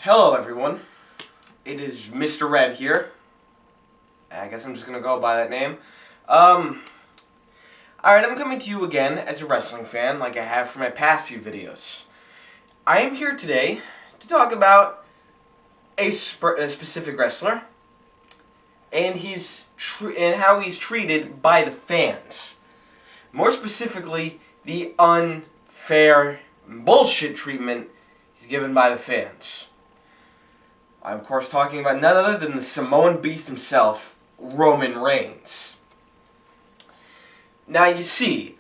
Hello everyone, it is Mr. Red here. I guess I'm just gonna go by that name. Alright, I'm coming to you again as a wrestling fan like I have for my past few videos. I am here today to talk about a specific wrestler and how he's treated by the fans. More specifically, the unfair bullshit treatment he's given by the fans. I'm, of course, talking about none other than the Samoan Beast himself, Roman Reigns. Now, you see,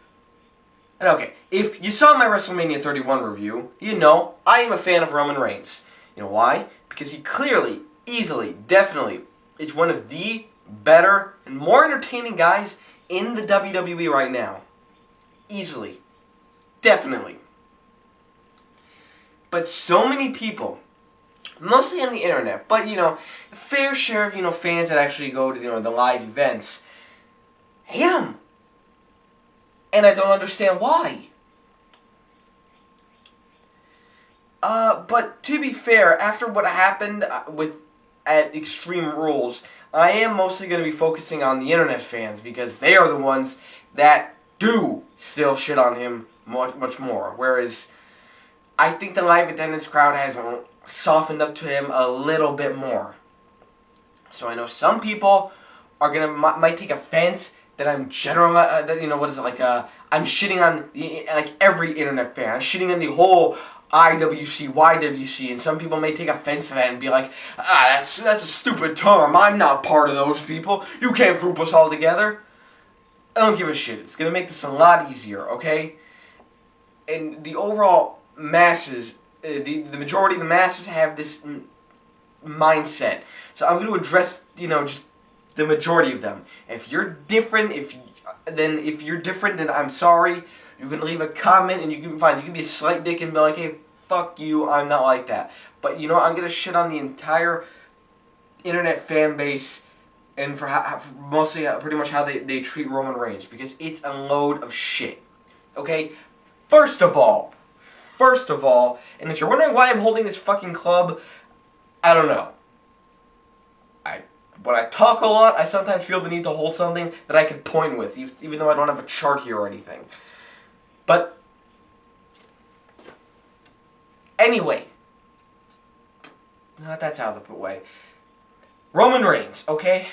and okay, if you saw my WrestleMania 31 review, you know I am a fan of Roman Reigns. You know why? Because he clearly, easily, definitely is one of the better and more entertaining guys in the WWE right now. Easily. Definitely. But so many people, mostly on the internet, but, a fair share of, fans that actually go to, the live events, hate him. And I don't understand why. But to be fair, after what happened at Extreme Rules, I am mostly going to be focusing on the internet fans, because they are the ones that do still shit on him much more. Whereas, I think the live attendance crowd has softened up to him a little bit more. So I know some people are might take offense that I'm I'm shitting on every internet fan. I'm shitting on the whole IWC, YWC, and some people may take offense to that and be like, that's a stupid term. I'm not part of those people. You can't group us all together. I don't give a shit. It's gonna make this a lot easier, okay? And the overall masses, the majority of the masses have this mindset. So I'm going to address, just the majority of them. If you're different, if you're different, then I'm sorry. You can leave a comment and you can be a slight dick and be like, hey, fuck you, I'm not like that. But I'm going to shit on the entire internet fan base and for mostly pretty much how they treat Roman Reigns, because it's a load of shit. Okay? First of all, and if you're wondering why I'm holding this fucking club, I don't know. When I talk a lot, I sometimes feel the need to hold something that I can point with, even though I don't have a chart here or anything. But, anyway, that's out of the way. Roman Reigns, okay?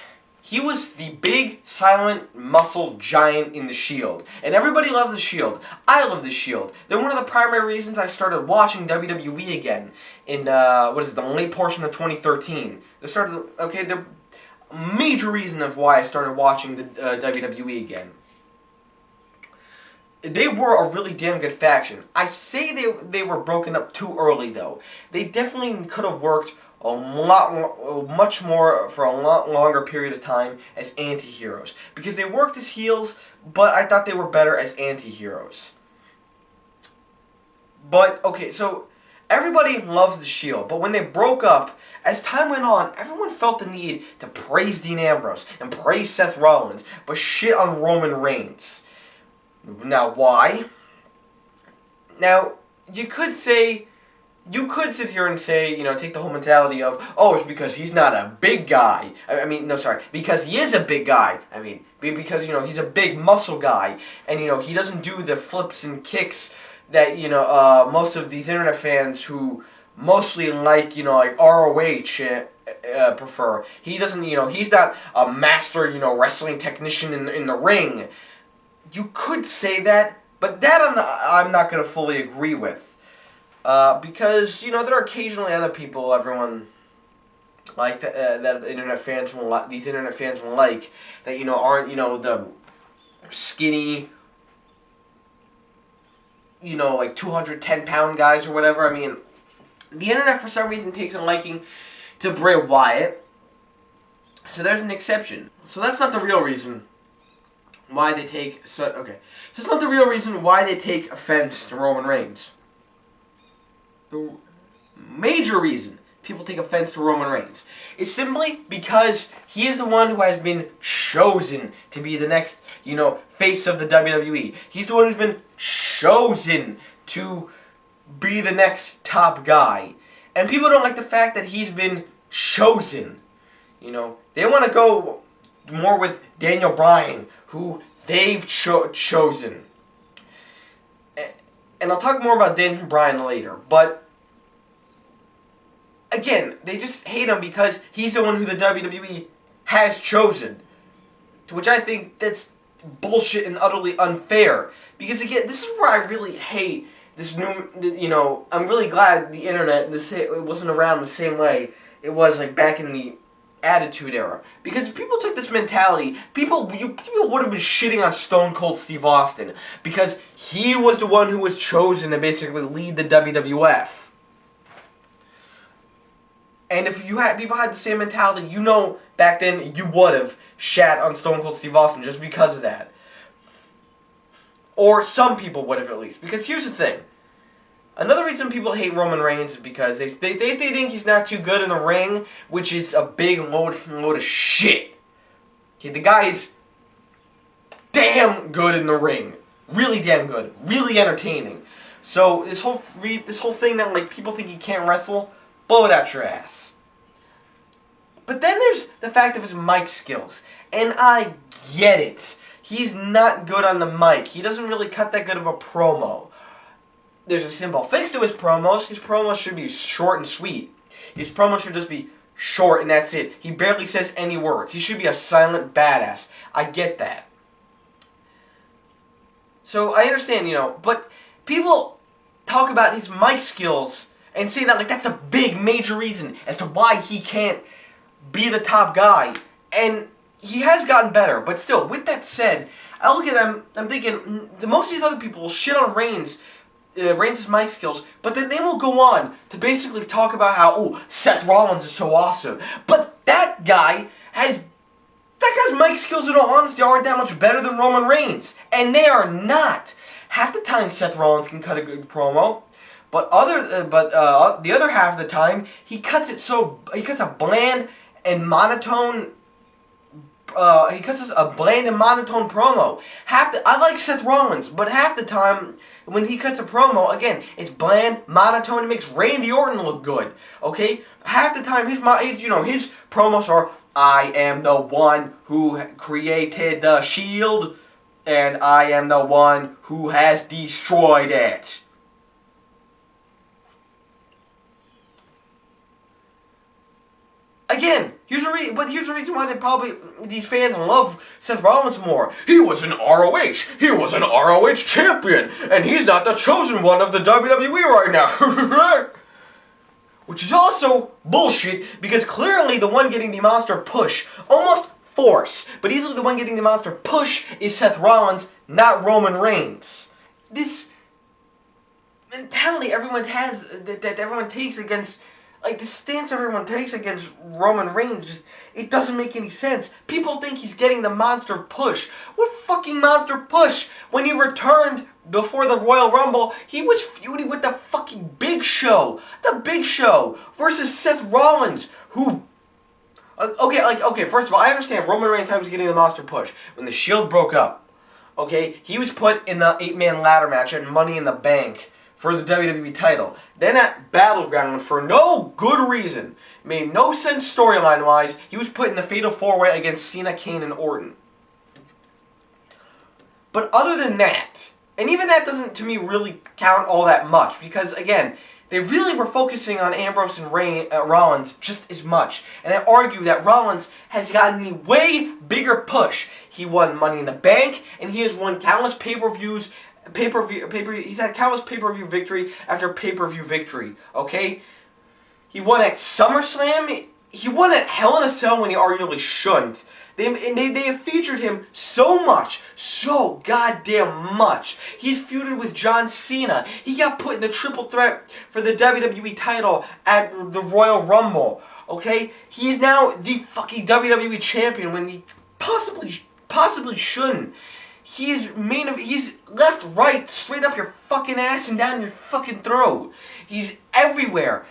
He was the big, silent, muscle giant in The Shield. And everybody loved The Shield. I love The Shield. They're one of the primary reasons I started watching WWE again in, the late portion of 2013. They're a major reason of why I started watching the WWE again. They were a really damn good faction. I say they were broken up too early, though. They definitely could have worked much more for a lot longer period of time as anti-heroes. Because they worked as heels, but I thought they were better as anti-heroes. But, okay, so everybody loves The Shield, but when they broke up, as time went on, everyone felt the need to praise Dean Ambrose and praise Seth Rollins, but shit on Roman Reigns. Now, why? Now, you could sit here and say, take the whole mentality of, oh, it's because he's not a big guy. Because he is a big guy. Because, he's a big muscle guy. And, he doesn't do the flips and kicks that, most of these internet fans who mostly like ROH prefer. He doesn't, he's not a master, wrestling technician in the ring. You could say that, but that I'm not going to fully agree with. Because, there are occasionally other people everyone like that internet fans will like, these internet fans will like, that, aren't, the skinny, 210-pound guys or whatever. The internet for some reason takes a liking to Bray Wyatt, so there's an exception. So that's not the real reason why they take, so it's not the real reason why they take offense to Roman Reigns. The major reason people take offense to Roman Reigns is simply because he is the one who has been chosen to be the next, face of the WWE. He's the one who's been chosen to be the next top guy. And people don't like the fact that he's been chosen. They want to go more with Daniel Bryan, who they've chosen. And I'll talk more about Daniel Bryan later. But, again, they just hate him because he's the one who the WWE has chosen. To which I think that's bullshit and utterly unfair. Because, again, this is where I really hate this new, I'm really glad the internet, it wasn't around the same way it was, like, back in the Attitude Era. Because if people took this mentality, people would have been shitting on Stone Cold Steve Austin. Because he was the one who was chosen to basically lead the WWF. And if people had the same mentality, back then, you would have shat on Stone Cold Steve Austin just because of that. Or some people would have, at least. Because here's the thing. Another reason people hate Roman Reigns is because they think he's not too good in the ring, which is a big load of shit. Okay, the guy's damn good in the ring. Really damn good. Really entertaining. So this whole thing that, like, people think he can't wrestle, blow it out your ass. But then there's the fact of his mic skills. And I get it. He's not good on the mic. He doesn't really cut that good of a promo. There's a simple fix to his promos. His promos should be short and sweet. His promos should just be short and that's it. He barely says any words. He should be a silent badass. I get that. So I understand, but people talk about his mic skills and say that like that's a big, major reason as to why he can't be the top guy. And he has gotten better, but still, with that said, I look at him, I'm thinking, most of these other people will shit on Reigns' mic skills, but then they will go on to basically talk about how, Seth Rollins is so awesome. But that guy's mic skills, in all honesty, aren't that much better than Roman Reigns. And they are not. Half the time, Seth Rollins can cut a good promo, but the other half of the time, he cuts a bland and monotone. He cuts a bland and monotone promo. I like Seth Rollins, but half the time when he cuts a promo, again, it's bland, monotone. It makes Randy Orton look good. Okay, half the time his promos are, "I am the one who created the Shield, and I am the one who has destroyed it." Again, here's the reason why these fans love Seth Rollins more. He was an ROH. He was an ROH champion, and he's not the chosen one of the WWE right now. Which is also bullshit, because clearly the one getting the monster push, almost force, but easily the one getting the monster push is Seth Rollins, not Roman Reigns. This mentality everyone has, that everyone takes against, like, the stance everyone takes against Roman Reigns, it doesn't make any sense. People think he's getting the monster push. What fucking monster push? When he returned before the Royal Rumble, he was feuding with the fucking Big Show. The Big Show versus Seth Rollins, who... Okay, first of all, I understand Roman Reigns was getting the monster push. When the Shield broke up, okay, he was put in the 8-man ladder match at Money in the Bank for the WWE title. Then at Battleground, for no good reason, made no sense storyline-wise, he was put in the Fatal 4-Way against Cena, Kane, and Orton. But other than that, and even that doesn't, to me, really count all that much, because, again, they really were focusing on Ambrose and Rollins just as much. And I argue that Rollins has gotten a way bigger push. He won Money in the Bank, and he has won countless pay-per-views. He's had countless pay-per-view victory after pay-per-view victory. Okay, he won at SummerSlam. He won at Hell in a Cell when he arguably shouldn't. They have featured him so much, so goddamn much. He's feuded with John Cena. He got put in the triple threat for the WWE title at the Royal Rumble. Okay, he is now the fucking WWE champion when he possibly shouldn't. He's left, right, straight up your fucking ass and down your fucking throat. He's everywhere.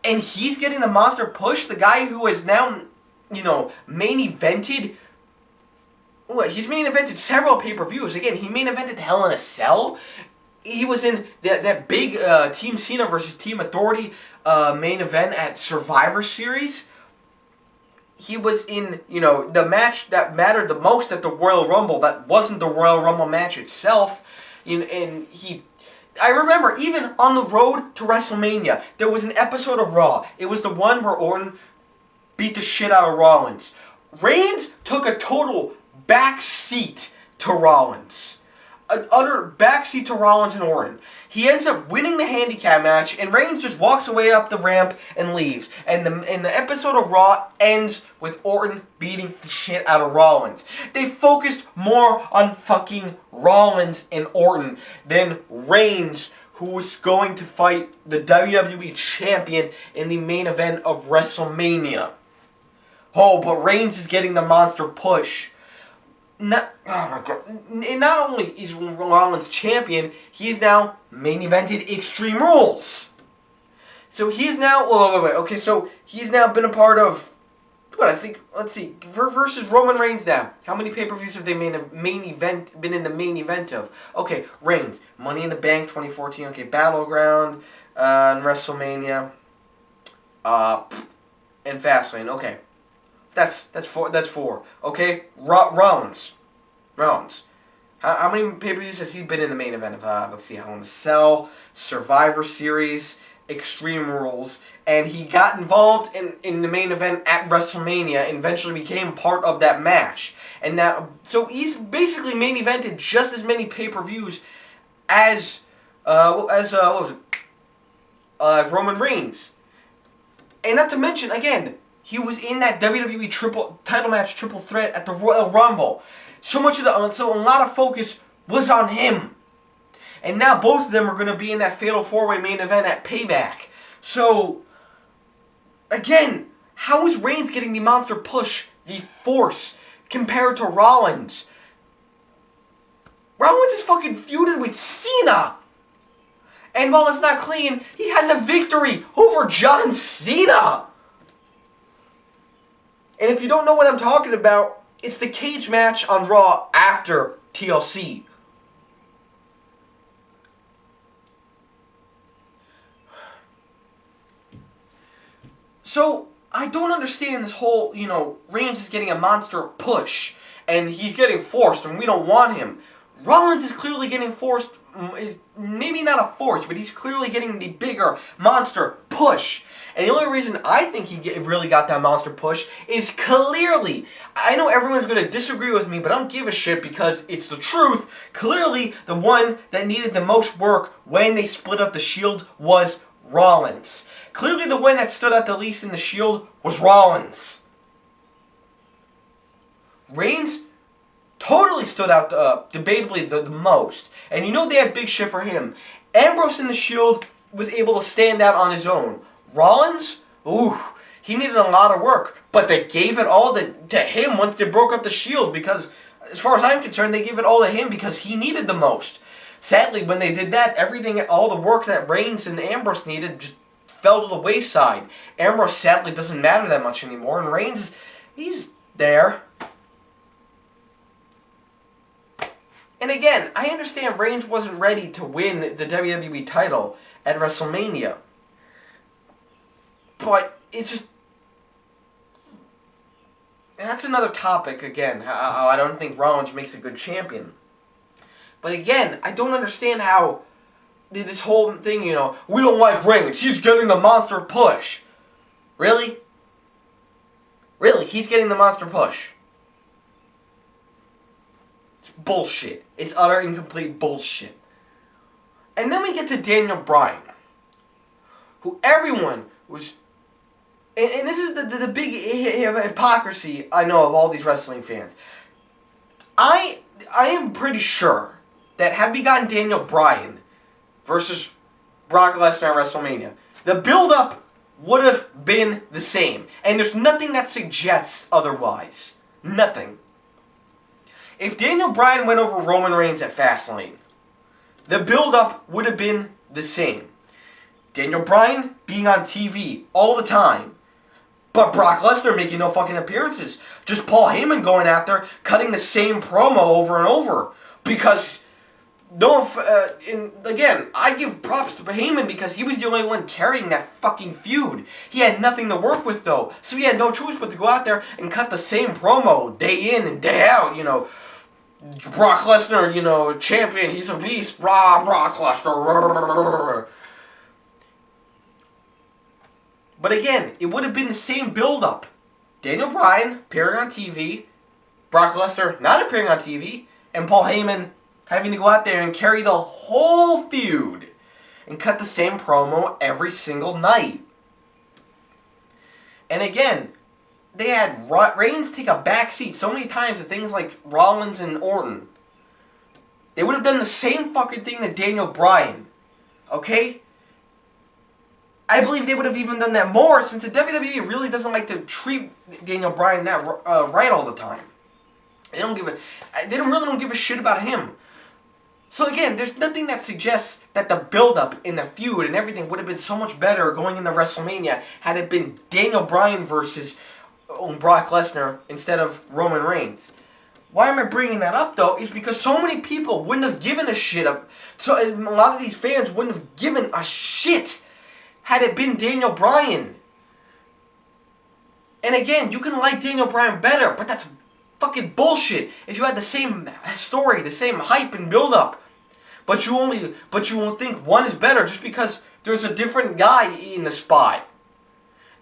And he's getting the monster push, the guy who is now, main evented. He's main evented several pay-per-views. Again, he main evented Hell in a Cell. He was in that big Team Cena versus Team Authority main event at Survivor Series. He was in, the match that mattered the most at the Royal Rumble. That wasn't the Royal Rumble match itself. I remember even on the road to WrestleMania, there was an episode of Raw. It was the one where Orton beat the shit out of Rollins. Reigns took a total back seat to Rollins. An utter backseat to Rollins and Orton. He ends up winning the handicap match, and Reigns just walks away up the ramp and leaves. And the episode of Raw ends with Orton beating the shit out of Rollins. They focused more on fucking Rollins and Orton than Reigns, who was going to fight the WWE Champion in the main event of WrestleMania. Oh, but Reigns is getting the monster push. Oh my God. And not only is Rollins champion, he's now main evented Extreme Rules. So he's now, okay, so he's now been a part of, let's see, versus Roman Reigns now. How many pay-per-views have they been in the main event of? Okay, Reigns, Money in the Bank 2014, okay, Battleground, and WrestleMania, and Fastlane, okay. That's four. Okay, Rollins. How many pay-per-views has he been in the main event of? Let's see, Hell in a Cell, Survivor Series, Extreme Rules, and he got involved in the main event at WrestleMania and eventually became part of that match. And now, so he's basically main evented just as many pay-per-views as Roman Reigns. And not to mention, again, he was in that WWE title match triple threat at the Royal Rumble. So a lot of focus was on him. And now both of them are going to be in that Fatal 4-Way main event at Payback. So, again, how is Reigns getting the monster push, the force, compared to Rollins? Rollins is fucking feuded with Cena. And while it's not clean, he has a victory over John Cena. And if you don't know what I'm talking about, it's the cage match on Raw after TLC. So, I don't understand this whole, Reigns is getting a monster push, and he's getting forced, and we don't want him. Rollins is clearly getting forced, maybe not a force, but he's clearly getting the bigger monster push. And the only reason I think he really got that monster push is clearly, I know everyone's going to disagree with me, but I don't give a shit because it's the truth. Clearly, the one that needed the most work when they split up the Shield was Rollins. Clearly, the one that stood out the least in the Shield was Rollins. Reigns totally stood out, debatably, the most. And they had big shit for him. Ambrose in the Shield was able to stand out on his own. Rollins, he needed a lot of work. But they gave it all to him once they broke up the Shield because, as far as I'm concerned, they gave it all to him because he needed the most. Sadly, when they did that, all the work that Reigns and Ambrose needed just fell to the wayside. Ambrose sadly doesn't matter that much anymore, and Reigns, he's there. And again, I understand Reigns wasn't ready to win the WWE title at WrestleMania. But it's just... That's another topic, again, how I don't think Rollins makes a good champion. But again, I don't understand how this whole thing, we don't like Reigns, he's getting the monster push. Really? Really, he's getting the monster push. It's bullshit. It's utter incomplete bullshit. And then we get to Daniel Bryan, who everyone was... And this is the big hypocrisy I know of all these wrestling fans. I am pretty sure that had we gotten Daniel Bryan versus Brock Lesnar at WrestleMania, the build-up would have been the same. And there's nothing that suggests otherwise. Nothing. If Daniel Bryan went over Roman Reigns at Fastlane, the build-up would have been the same. Daniel Bryan being on TV all the time, but Brock Lesnar making no fucking appearances. Just Paul Heyman going out there, cutting the same promo over and over. Because No, and again, I give props to Heyman because he was the only one carrying that fucking feud. He had nothing to work with though, so he had no choice but to go out there and cut the same promo day in and day out. Brock Lesnar, champion, he's a beast. Brock Lesnar. But again, it would have been the same build-up. Daniel Bryan appearing on TV, Brock Lesnar not appearing on TV, and Paul Heyman having to go out there and carry the whole feud and cut the same promo every single night. And again, they had Reigns take a backseat so many times to things like Rollins and Orton. They would have done the same fucking thing to Daniel Bryan. Okay? I believe they would have even done that more since the WWE really doesn't like to treat Daniel Bryan that right all the time. They don't really don't give a shit about him. So again, there's nothing that suggests that the build-up in the feud and everything would have been so much better going into WrestleMania had it been Daniel Bryan versus Brock Lesnar instead of Roman Reigns. Why am I bringing that up though? Is because so many people wouldn't have given a shit up. So a lot of these fans wouldn't have given a shit had it been Daniel Bryan. And again, you can like Daniel Bryan better, but that's fucking bullshit. If you had the same story, the same hype and build-up, but you won't think one is better just because there's a different guy in the spot.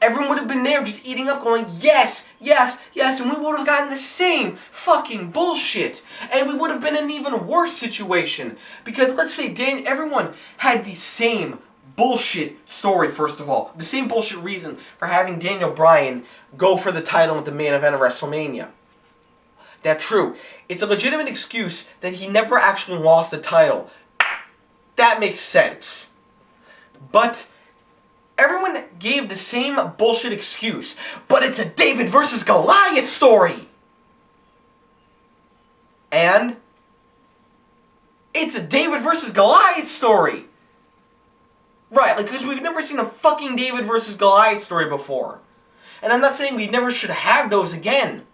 Everyone would have been there just eating up going, yes, yes, yes, and we would have gotten the same fucking bullshit. And we would have been in an even worse situation. Because let's say everyone had the same bullshit story, first of all. The same bullshit reason for having Daniel Bryan go for the title at the main event of WrestleMania. That's true. It's a legitimate excuse that he never actually lost the title. That makes sense. But everyone gave the same bullshit excuse. But it's a David versus Goliath story. And it's a David versus Goliath story. Right, because we've never seen a fucking David versus Goliath story before. And I'm not saying we never should have those again.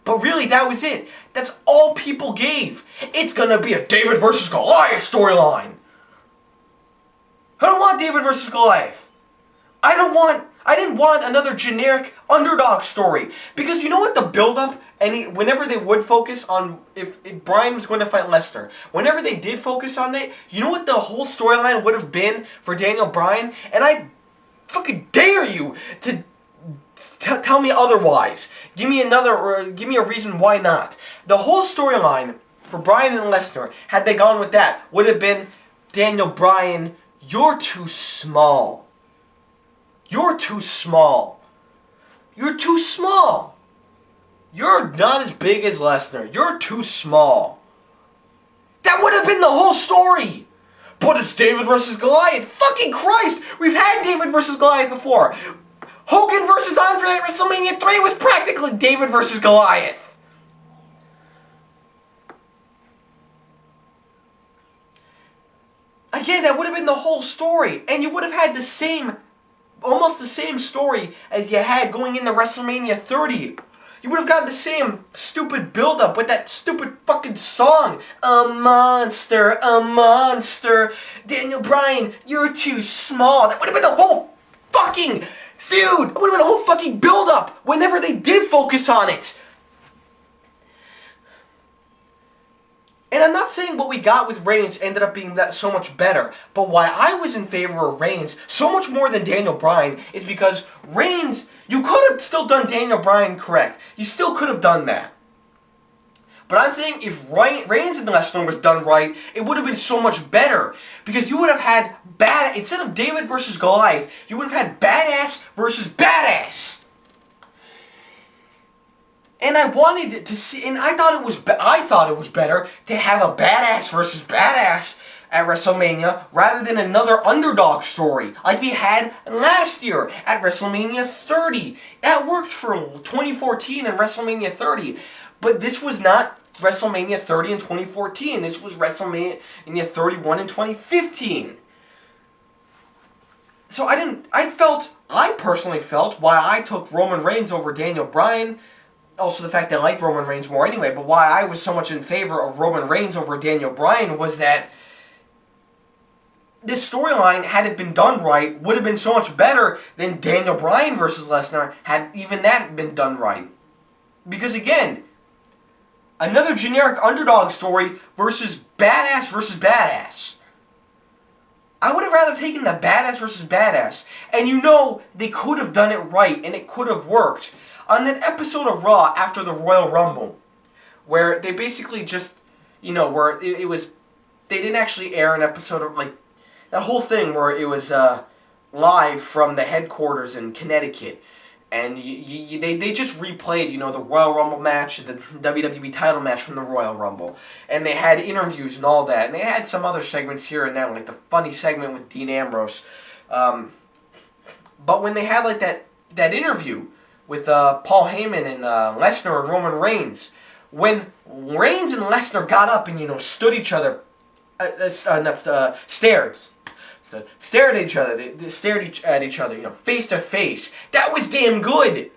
But really, that was it. That's all people gave. It's gonna be a David versus Goliath storyline. I don't want David versus Goliath. I didn't want another generic underdog story. Because you know what the build-up, whenever they would focus on, if Bryan was going to fight Lesnar, whenever they did focus on that, you know what the whole storyline would have been for Daniel Bryan? And I fucking dare you to tell me otherwise. Give me a reason why not. The whole storyline for Bryan and Lesnar, had they gone with that, would have been, Daniel Bryan, you're too small. You're too small. You're too small. You're not as big as Lesnar. You're too small. That would have been the whole story. But it's David versus Goliath. Fucking Christ! We've had David versus Goliath before. Hogan versus Andre at WrestleMania 3 was practically David versus Goliath. Again, that would have been the whole story. And you would have had almost the same story as you had going into WrestleMania 30. You would have gotten the same stupid build-up with that stupid fucking song. A monster, a monster. Daniel Bryan, you're too small. That would have been the whole fucking feud. It would have been a whole fucking build-up whenever they did focus on it. And I'm not saying what we got with Reigns ended up being that so much better, but why I was in favor of Reigns so much more than Daniel Bryan is because Reigns, you could have still done Daniel Bryan correct. You still could have done that. But I'm saying if Reigns and Lesnar was done right, it would have been so much better. Because you would have had instead of David versus Goliath, you would have had badass versus badass. And I wanted to see, and I thought it was better to have a badass versus badass at WrestleMania rather than another underdog story like we had last year at WrestleMania 30. That worked for 2014 and WrestleMania 30, but this was not WrestleMania 30 in 2014. This was WrestleMania 31 in 2015. So I personally felt why I took Roman Reigns over Daniel Bryan. Also the fact that I like Roman Reigns more anyway, but why I was so much in favor of Roman Reigns over Daniel Bryan was that this storyline, had it been done right, would have been so much better than Daniel Bryan versus Lesnar had even that been done right. Because again, another generic underdog story versus badass. I would have rather taken the badass versus badass. And you know they could have done it right and it could have worked. On that episode of Raw after the Royal Rumble, where they basically just, where it was, they didn't actually air an episode of, like, that whole thing where it was live from the headquarters in Connecticut. And they just replayed, the Royal Rumble match, the WWE title match from the Royal Rumble. And they had interviews and all that. And they had some other segments here and there, like the funny segment with Dean Ambrose. But when they had, like, that interview with Paul Heyman and Lesnar and Roman Reigns, when Reigns and Lesnar got up and, stood each other, stared at each other. They stared at each other, face to face. That was damn good.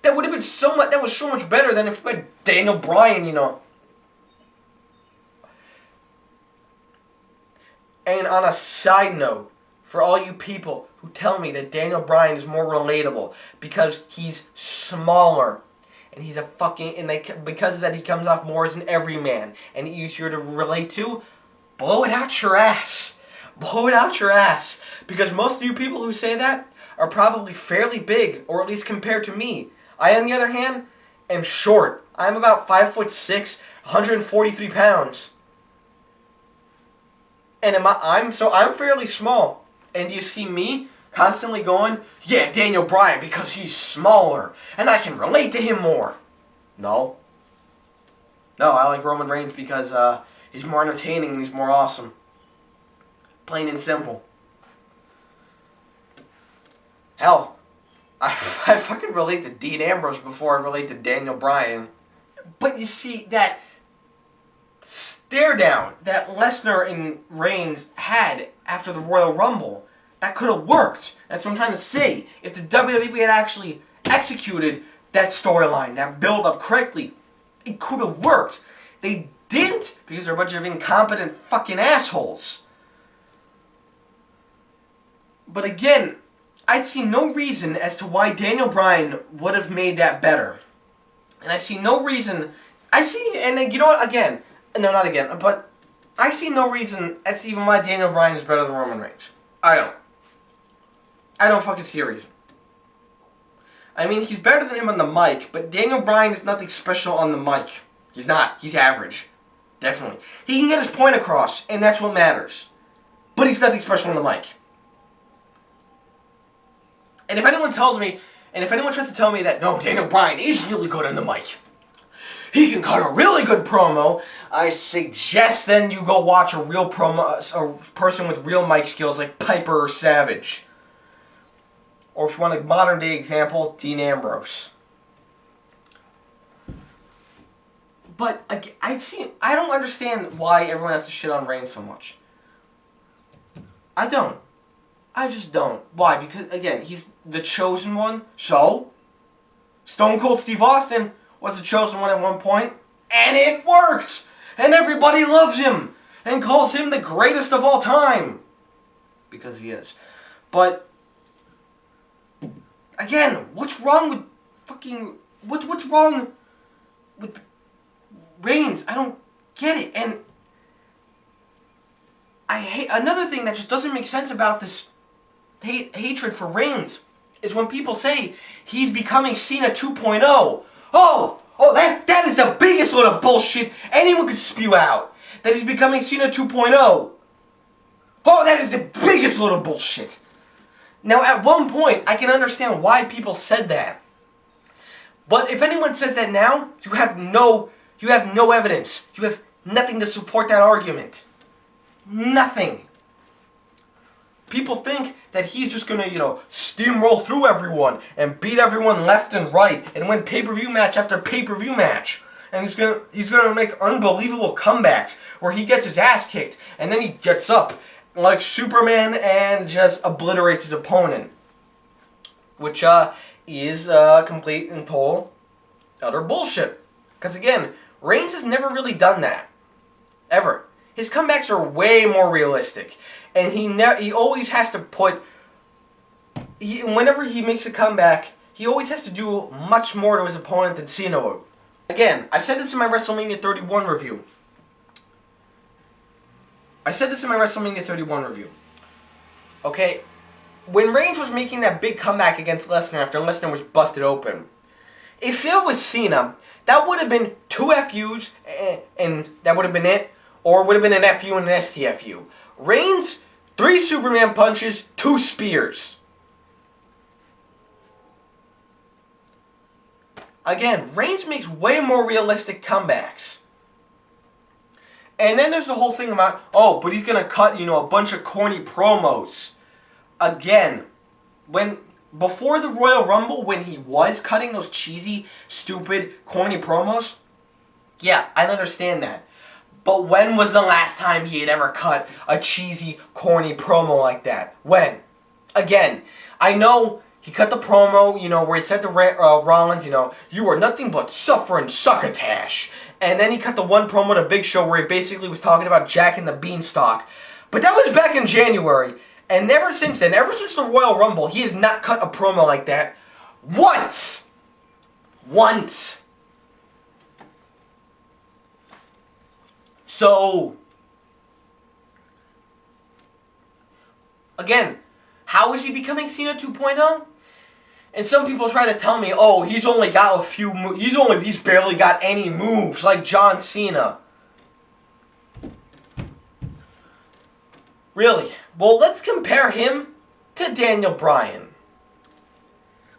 That would have been so much. That was so much better than if we had Daniel Bryan, And on a side note, for all you people who tell me that Daniel Bryan is more relatable because he's smaller and he's because of that he comes off more as an everyman and easier to relate to, blow it out your ass. Blow it out your ass. Because most of you people who say that are probably fairly big, or at least compared to me. I, on the other hand, am short. I'm about 5'6", 143 pounds. And I'm fairly small. And you see me constantly going, yeah, Daniel Bryan, because he's smaller, and I can relate to him more. No. No, I like Roman Reigns because he's more entertaining and he's more awesome. Plain and simple. Hell, I fucking relate to Dean Ambrose before I relate to Daniel Bryan. But you see, that stare down that Lesnar and Reigns had after the Royal Rumble, that could have worked. That's what I'm trying to say. If the WWE had actually executed that storyline, that build-up correctly, it could have worked. They didn't because they're a bunch of incompetent fucking assholes. But again, I see no reason as to why Daniel Bryan would have made that better. And I see no reason... and you know what, again... No, not again, but I see no reason as to even why Daniel Bryan is better than Roman Reigns. I don't fucking see a reason. I mean, he's better than him on the mic, but Daniel Bryan is nothing special on the mic. He's not. He's average. Definitely. He can get his point across, and that's what matters. But he's nothing special on the mic. And if anyone tries to tell me that, no, Daniel Bryan is really good on the mic, he can cut a really good promo, I suggest then you go watch a real a person with real mic skills like Piper or Savage. Or if you want a modern day example, Dean Ambrose. But I don't understand why everyone has to shit on Reigns so much. I don't. I just don't. Why? Because, again, he's the chosen one. So, Stone Cold Steve Austin was the chosen one at one point, and it worked! And everybody loves him, and calls him the greatest of all time. Because he is. But, again, what's wrong with fucking... What's wrong with Reigns? I don't get it. And I hate... Another thing that just doesn't make sense about this hatred for Reigns is when people say he's becoming Cena 2.0. Oh, that is the biggest load of bullshit anyone could spew out. That he's becoming Cena 2.0. Oh, that is the biggest load of bullshit. Now, at one point, I can understand why people said that. But if anyone says that now, you have no evidence. You have nothing to support that argument. Nothing. People think that he's just gonna, steamroll through everyone and beat everyone left and right and win pay-per-view match after pay-per-view match. And he's gonna make unbelievable comebacks where he gets his ass kicked and then he gets up like Superman and just obliterates his opponent. Which is complete and total utter bullshit. Because again, Reigns has never really done that. Ever. His comebacks are way more realistic, and he always has to put. Whenever he makes a comeback, he always has to do much more to his opponent than Cena would. Again, I said this in my WrestleMania 31 review. Okay, when Reigns was making that big comeback against Lesnar after Lesnar was busted open, if it was Cena, that would have been 2 FUs, and that would have been it, or it would have been an FU and an STFU. Reigns, 3 Superman punches, 2 spears. Again, Reigns makes way more realistic comebacks. And then there's the whole thing about, oh, but he's going to cut, a bunch of corny promos. Again, before the Royal Rumble, when he was cutting those cheesy, stupid, corny promos, yeah, I understand that. But when was the last time he had ever cut a cheesy, corny promo like that? When? Again, I know he cut the promo, where he said to Rollins, you are nothing but suffering succotash. And then he cut the one promo to Big Show where he basically was talking about Jack and the Beanstalk. But that was back in January. And ever since then, ever since the Royal Rumble, he has not cut a promo like that once. Once. So, again, how is he becoming Cena 2.0? And some people try to tell me, oh, he's only got a few moves. He's barely got any moves like John Cena. Really? Well, let's compare him to Daniel Bryan.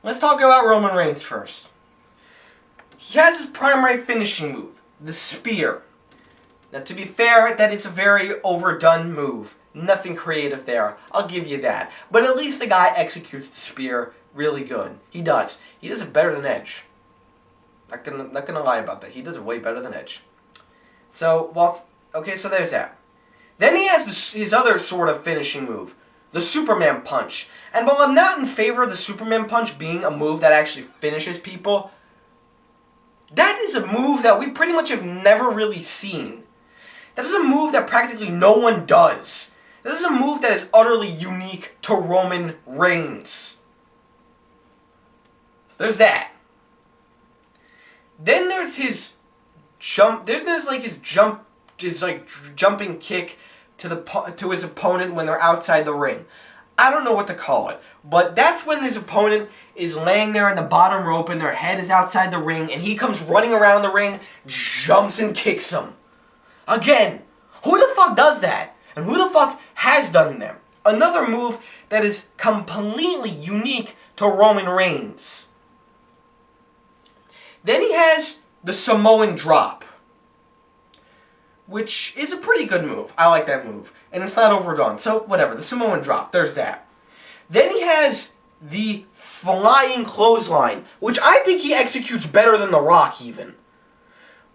Let's talk about Roman Reigns first. He has his primary finishing move, the spear. Now, to be fair, that is a very overdone move. Nothing creative there. I'll give you that. But at least the guy executes the spear really good. He does. He does it better than Edge. Not gonna lie about that. He does it way better than Edge. So, so there's that. Then he has his other sort of finishing move, the Superman Punch. And while I'm not in favor of the Superman Punch being a move that actually finishes people, that is a move that we pretty much have never really seen. That is a move that practically no one does. That is a move that is utterly unique to Roman Reigns. There's that. Then there's his jump. Then there's like his jumping kick to his opponent when they're outside the ring. I don't know what to call it, but that's when his opponent is laying there in the bottom rope and their head is outside the ring, and he comes running around the ring, jumps and kicks them. Again, who the fuck does that? And who the fuck has done them? Another move that is completely unique to Roman Reigns. Then he has the Samoan Drop, which is a pretty good move. I like that move. And it's not overdone. So, whatever. The Samoan Drop. There's that. Then he has the Flying Clothesline, which I think he executes better than The Rock, even.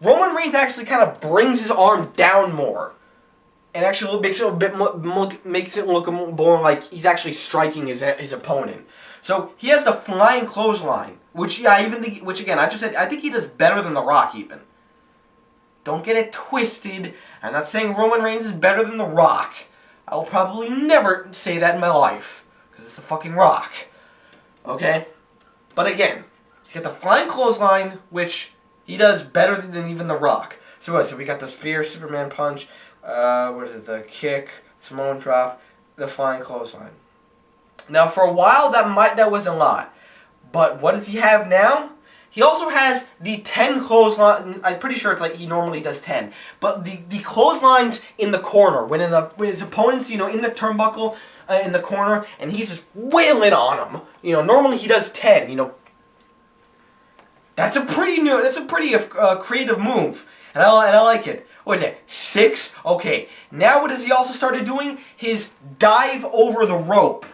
Roman Reigns actually kind of brings his arm down more. And actually makes it look more like he's actually striking his opponent. So, he has the Flying Clothesline, which I just said, I think he does better than The Rock, even. Don't get it twisted. I'm not saying Roman Reigns is better than The Rock. I will probably never say that in my life. Because it's The fucking Rock. Okay? But again, he's got the Flying Clothesline, which he does better than even The Rock. So we got the Spear, Superman Punch, the kick, Samoan Drop, the Flying Clothesline. Now, for a while, that was a lot. But what does he have now? He also has the 10 clotheslines. I'm pretty sure it's like he normally does 10. But the clotheslines in the corner, when his opponent's, in the turnbuckle in the corner, and he's just wailing on him. Normally he does 10, That's a pretty creative move. And I like it. What is that? 6? Okay. Now what has he also started doing? His dive over the rope.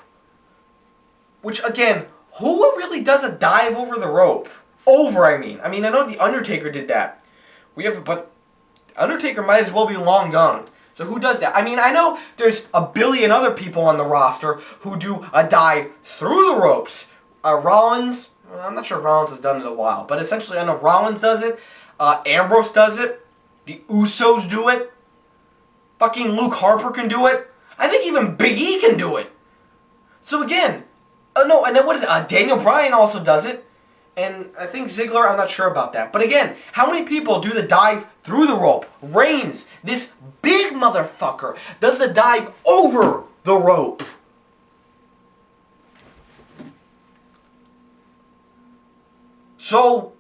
Which, again, who really does a dive over the rope? I know The Undertaker did that. But Undertaker might as well be long gone. So who does that? I know there's a billion other people on the roster who do a dive through the ropes. Rollins, I'm not sure if Rollins has done it in a while, but essentially I know Rollins does it. Ambrose does it. The Usos do it. Fucking Luke Harper can do it. I think even Big E can do it. So again, no, and then what is it? Daniel Bryan also does it. And I think Ziggler, I'm not sure about that. But again, how many people do the dive through the rope? Reigns, this big motherfucker, does the dive over the rope. So,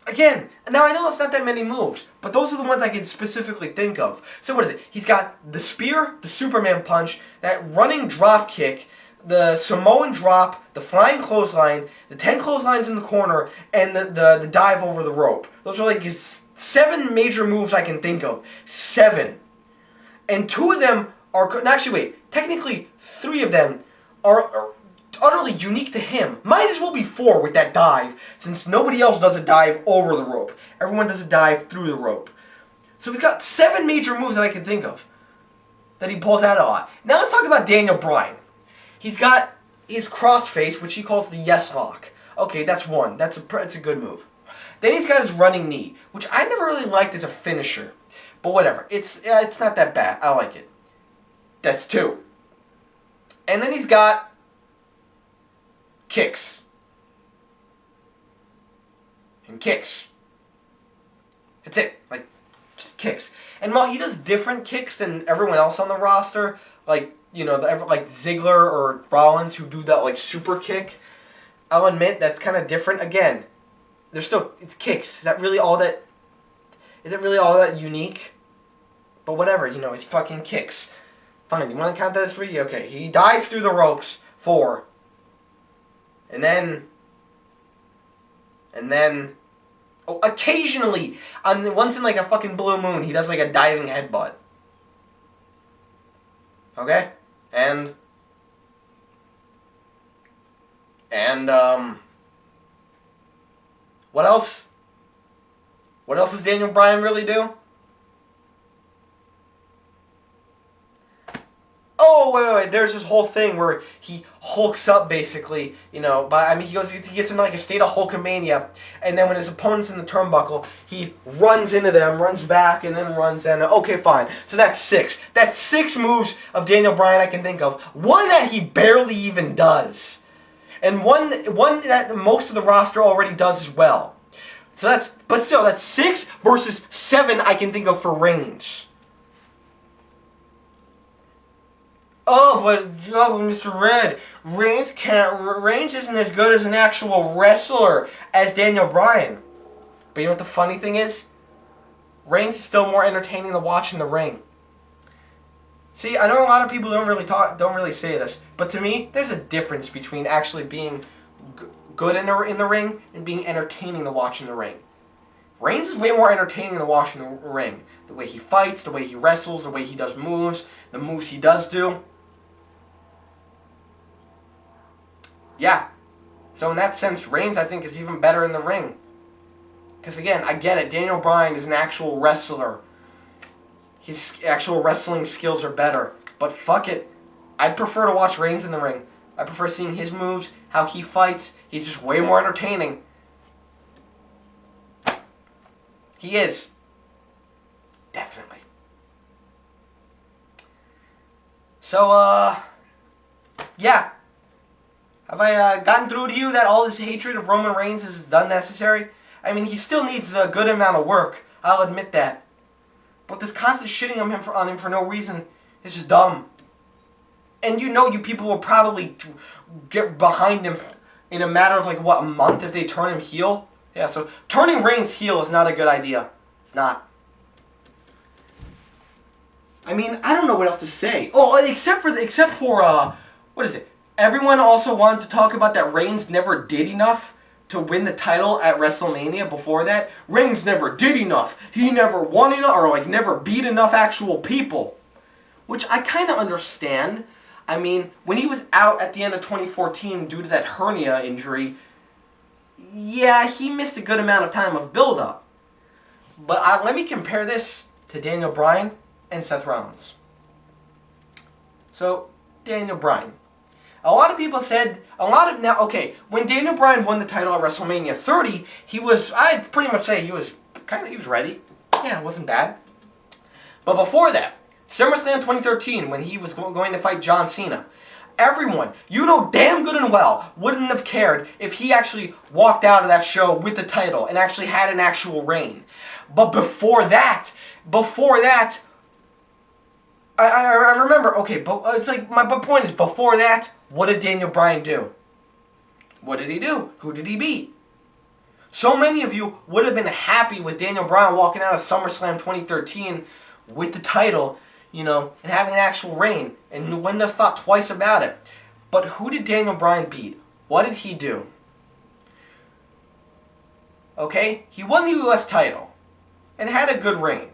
again, now I know it's not that many moves, but those are the ones I can specifically think of. So what is it? He's got the spear, the Superman punch, that running drop kick, the Samoan drop, the flying clothesline, the 10 clotheslines in the corner, and the dive over the rope. Those are like his 7 major moves I can think of. 7. And 2 of them are... Actually, wait. Technically, 3 of them are utterly unique to him. Might as well be 4 with that dive, since nobody else does a dive over the rope. Everyone does a dive through the rope. So he's got 7 major moves that I can think of that he pulls out a lot. Now let's talk about Daniel Bryan. He's got his crossface, which he calls the yes lock. Okay, that's one. That's a good move. Then he's got his running knee, which I never really liked as a finisher. But whatever. It's not that bad. I like it. That's 2. And then he's got kicks. And kicks. That's it. Like, just kicks. And while he does different kicks than everyone else on the roster, like, you know, like Ziggler or Rollins who do that, like, super kick, I'll admit that's kind of different. Again, it's kicks. Is that really all that unique? But whatever, you know, it's fucking kicks. Fine, you want to count that as 3? Okay, he dives through the ropes, 4. And then, oh, occasionally, once in like a fucking blue moon, he does like a diving headbutt. Okay? And what else? What else does Daniel Bryan really do? Oh, wait. There's this whole thing where he hulks up, basically, you know, he gets into like a state of Hulkamania, and then when his opponent's in the turnbuckle, he runs into them, runs back, and then runs in. Okay, fine. So that's 6. That's 6 moves of Daniel Bryan I can think of. One that he barely even does. And one that most of the roster already does as well. So that's 6 versus 7 I can think of for Reigns. But Mr. Red, Reigns isn't as good as an actual wrestler as Daniel Bryan. But you know what the funny thing is? Reigns is still more entertaining to watch in the ring. See, I know a lot of people don't really say this, but to me, there's a difference between actually being good in the ring and being entertaining to watch in the ring. Reigns is way more entertaining to watch in the ring. The way he fights, the way he wrestles, the way he does moves, the moves he does do. Yeah. So in that sense, Reigns, I think, is even better in the ring. Because again, I get it. Daniel Bryan is an actual wrestler. His actual wrestling skills are better. But fuck it. I'd prefer to watch Reigns in the ring. I prefer seeing his moves, how he fights. He's just way more entertaining. He is. Definitely. So, yeah. Have I gotten through to you that all this hatred of Roman Reigns is unnecessary? I mean, he still needs a good amount of work. I'll admit that. But this constant shitting on him for no reason is just dumb. And you know you people will probably get behind him in a matter of, like, what, a month if they turn him heel? Yeah, so turning Reigns heel is not a good idea. It's not. I mean, I don't know what else to say. Oh, except for what is it? Everyone also wanted to talk about that Reigns never did enough to win the title at WrestleMania before that. Reigns never did enough. He never won enough, or like never beat enough actual people. Which I kind of understand. I mean, when he was out at the end of 2014 due to that hernia injury, yeah, he missed a good amount of time of build-up. But let me compare this to Daniel Bryan and Seth Rollins. So, Daniel Bryan. A lot of people said, when Daniel Bryan won the title at WrestleMania 30, I'd pretty much say he was ready. Yeah, it wasn't bad. But before that, SummerSlam 2013, when he was going to fight John Cena, everyone, you know damn good and well, wouldn't have cared if he actually walked out of that show with the title and actually had an actual reign. But before that, I remember, okay, but it's like, my point is, before that, what did Daniel Bryan do? What did he do? Who did he beat? So many of you would have been happy with Daniel Bryan walking out of SummerSlam 2013 with the title, you know, and having an actual reign, and you wouldn't have thought twice about it. But who did Daniel Bryan beat? What did he do? Okay? He won the U.S. title and had a good reign.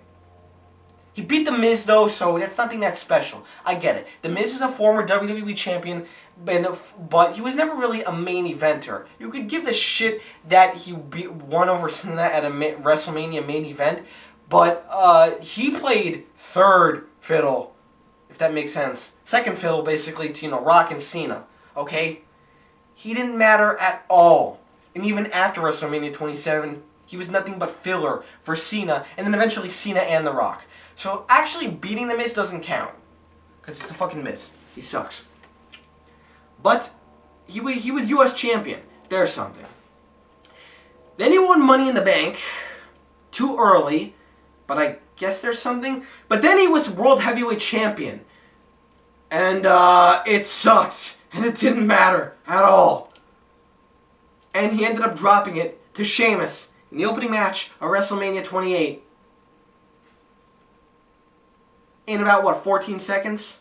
He beat The Miz, though, so that's nothing that special. I get it. The Miz is a former WWE champion, but he was never really a main eventer. You could give the shit that he won over Cena at a WrestleMania main event, but he played third fiddle, if that makes sense. Second fiddle, basically, to, you know, Rock and Cena, okay? He didn't matter at all. And even after WrestleMania 27, he was nothing but filler for Cena, and then eventually Cena and The Rock. So actually beating The Miz doesn't count, because it's a fucking Miz. He sucks. But he was U.S. champion. There's something. Then he won Money in the Bank too early, but I guess there's something. But then he was World Heavyweight Champion, and it sucked, and it didn't matter at all. And he ended up dropping it to Sheamus in the opening match of WrestleMania 28. In about, what, 14 seconds?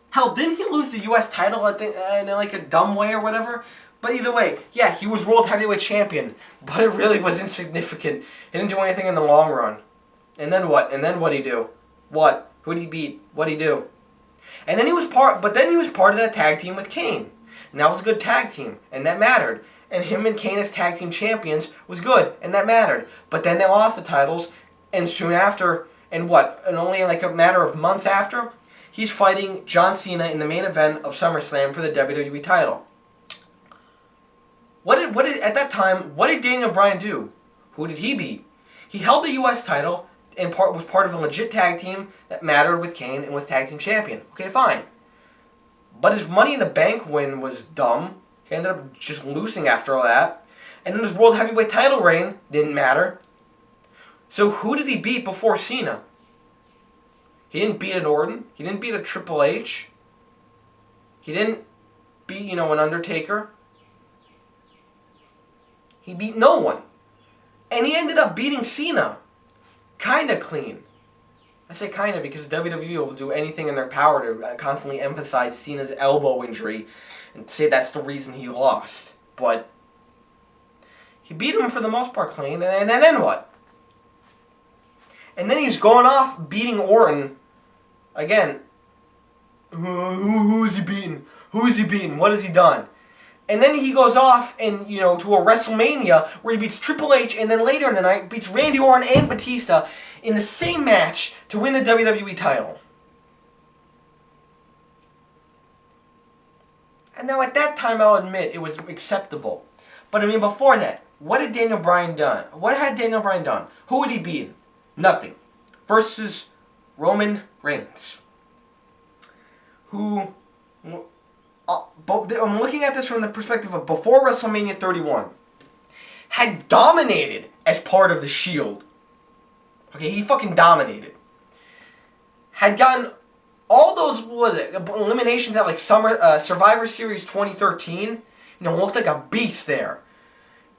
Hell, didn't he lose the U.S. title, I think, in like a dumb way or whatever? But either way, yeah, he was World Heavyweight Champion, but it really was insignificant. He didn't do anything in the long run. And then what? And then what'd he do? What? Who'd he beat? What'd he do? And then he was part of that tag team with Kane. And that was a good tag team, and that mattered. And him and Kane as tag team champions was good, and that mattered. But then they lost the titles, and soon after, and only like a matter of months after, he's fighting John Cena in the main event of SummerSlam for the WWE title. At that time, what did Daniel Bryan do? Who did he beat? He held the U.S. title and was part of a legit tag team that mattered with Kane and was tag team champion. Okay, fine. But his Money in the Bank win was dumb. He ended up just losing after all that. And then his World Heavyweight title reign didn't matter. So who did he beat before Cena? He didn't beat an Orton. He didn't beat a Triple H. He didn't beat, an Undertaker. He beat no one. And he ended up beating Cena. Kinda clean. I say kinda because WWE will do anything in their power to constantly emphasize Cena's elbow injury and say that's the reason he lost. But he beat him for the most part clean, and then what? And then he's going off beating Orton again. Who is he beating? Who is he beating? What has he done? And then he goes off and, to a WrestleMania where he beats Triple H, and then later in the night beats Randy Orton and Batista in the same match to win the WWE title. And now at that time, I'll admit, it was acceptable. But I mean, before that, what had Daniel Bryan done? What had Daniel Bryan done? Who would he beat? Nothing. Versus Roman Reigns. Who... I'm looking at this from the perspective of before WrestleMania 31. Had dominated as part of the Shield. Okay, he fucking dominated. Had gotten all those, eliminations at like Survivor Series 2013. Looked like a beast there.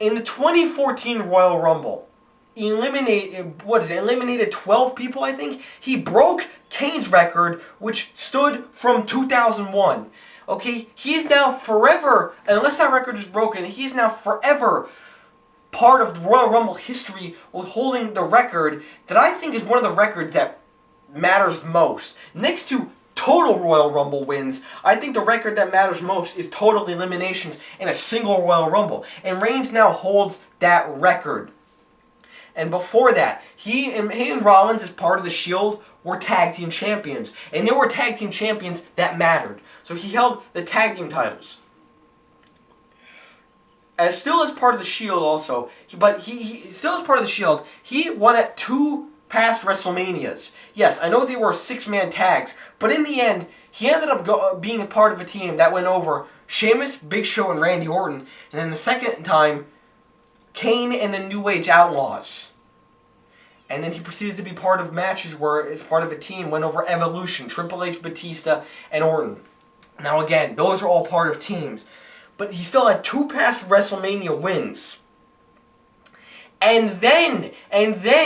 In the 2014 Royal Rumble, he eliminated 12 people, I think. He broke Kane's record, which stood from 2001. Okay, he is now forever, unless that record is broken, he is now forever part of the Royal Rumble history with holding the record that I think is one of the records that matters most. Next to total Royal Rumble wins, I think the record that matters most is total eliminations in a single Royal Rumble. And Reigns now holds that record. And before that, he and Rollins, as part of the Shield, were tag team champions. And they were tag team champions that mattered. So he held the tag team titles. Still as part of the Shield also, he won at two past WrestleManias. Yes, I know they were 6-man tags, but in the end, he ended up being a part of a team that went over Sheamus, Big Show, and Randy Orton. And then the second time, Kane and the New Age Outlaws. And then he proceeded to be part of matches where, as part of a team, went over Evolution, Triple H, Batista, and Orton. Now again, those are all part of teams. But he still had 2 past WrestleMania wins. And then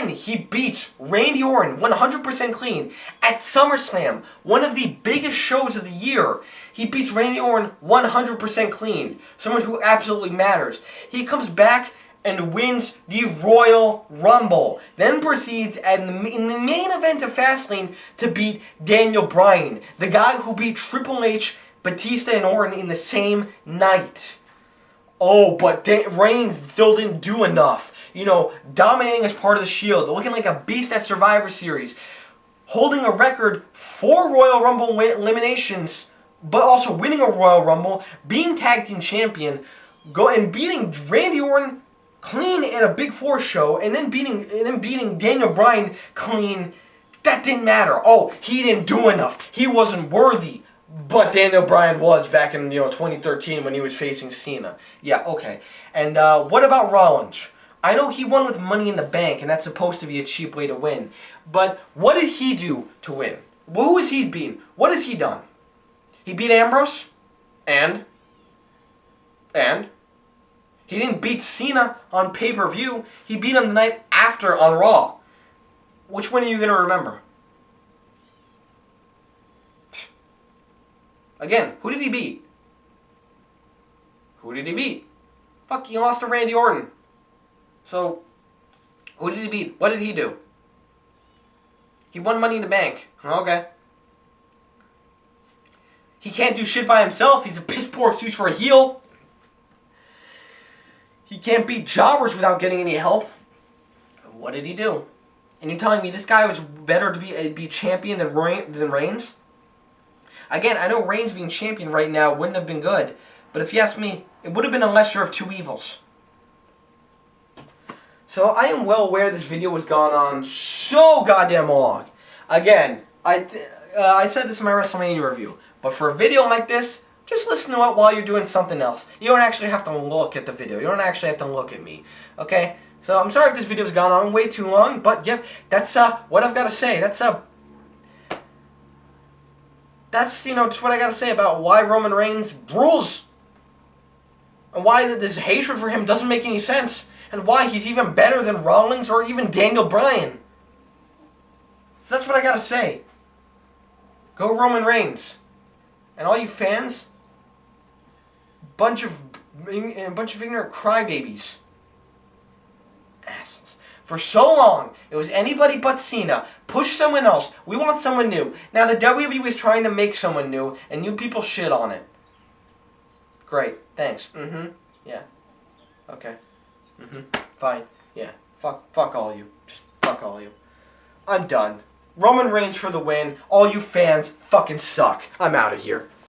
he beats Randy Orton 100% clean at SummerSlam, one of the biggest shows of the year. He beats Randy Orton 100% clean, someone who absolutely matters. He comes back and wins the Royal Rumble. Then proceeds in the main event of Fastlane to beat Daniel Bryan, the guy who beat Triple H, Batista, and Orton in the same night. Oh, but Reigns still didn't do enough. You know, dominating as part of the Shield, looking like a beast at Survivor Series, holding a record for Royal Rumble eliminations, but also winning a Royal Rumble, being tag team champion, and beating Randy Orton clean in a Big Four show, and then beating Daniel Bryan clean. That didn't matter. Oh, he didn't do enough. He wasn't worthy. But Daniel Bryan was back in 2013 when he was facing Cena. Yeah, okay. And what about Rollins? I know he won with Money in the Bank, and that's supposed to be a cheap way to win. But what did he do to win? Who has he beaten? What has he done? He beat Ambrose? And? He didn't beat Cena on pay-per-view. He beat him the night after on Raw. Which one are you going to remember? Again, who did he beat? Who did he beat? Fuck, he lost to Randy Orton. So, who did he beat? What did he do? He won Money in the Bank. Okay. He can't do shit by himself. He's a piss poor excuse for a heel. He can't beat jobbers without getting any help. What did he do? And you're telling me this guy was better to be champion than Reigns? Again, I know Reigns being champion right now wouldn't have been good. But if you ask me, it would have been a lesser of 2 evils. So I am well aware this video has gone on so goddamn long. Again, I said this in my WrestleMania review, but for a video like this, just listen to it while you're doing something else. You don't actually have to look at the video. You don't actually have to look at me. Okay? So I'm sorry if this video's gone on way too long, but yep, that's what I've got to say. That's just what I got to say about why Roman Reigns rules. And why this hatred for him doesn't make any sense. And why he's even better than Rollins or even Daniel Bryan. So that's what I gotta say. Go Roman Reigns. And all you fans, bunch of ignorant crybabies. Assholes. For so long, it was anybody but Cena. Push someone else. We want someone new. Now the WWE is trying to make someone new, and you people shit on it. Great. Thanks. Yeah. Okay. Fine. Yeah. Fuck all you. Just fuck all you. I'm done. Roman Reigns for the win. All you fans fucking suck. I'm out of here.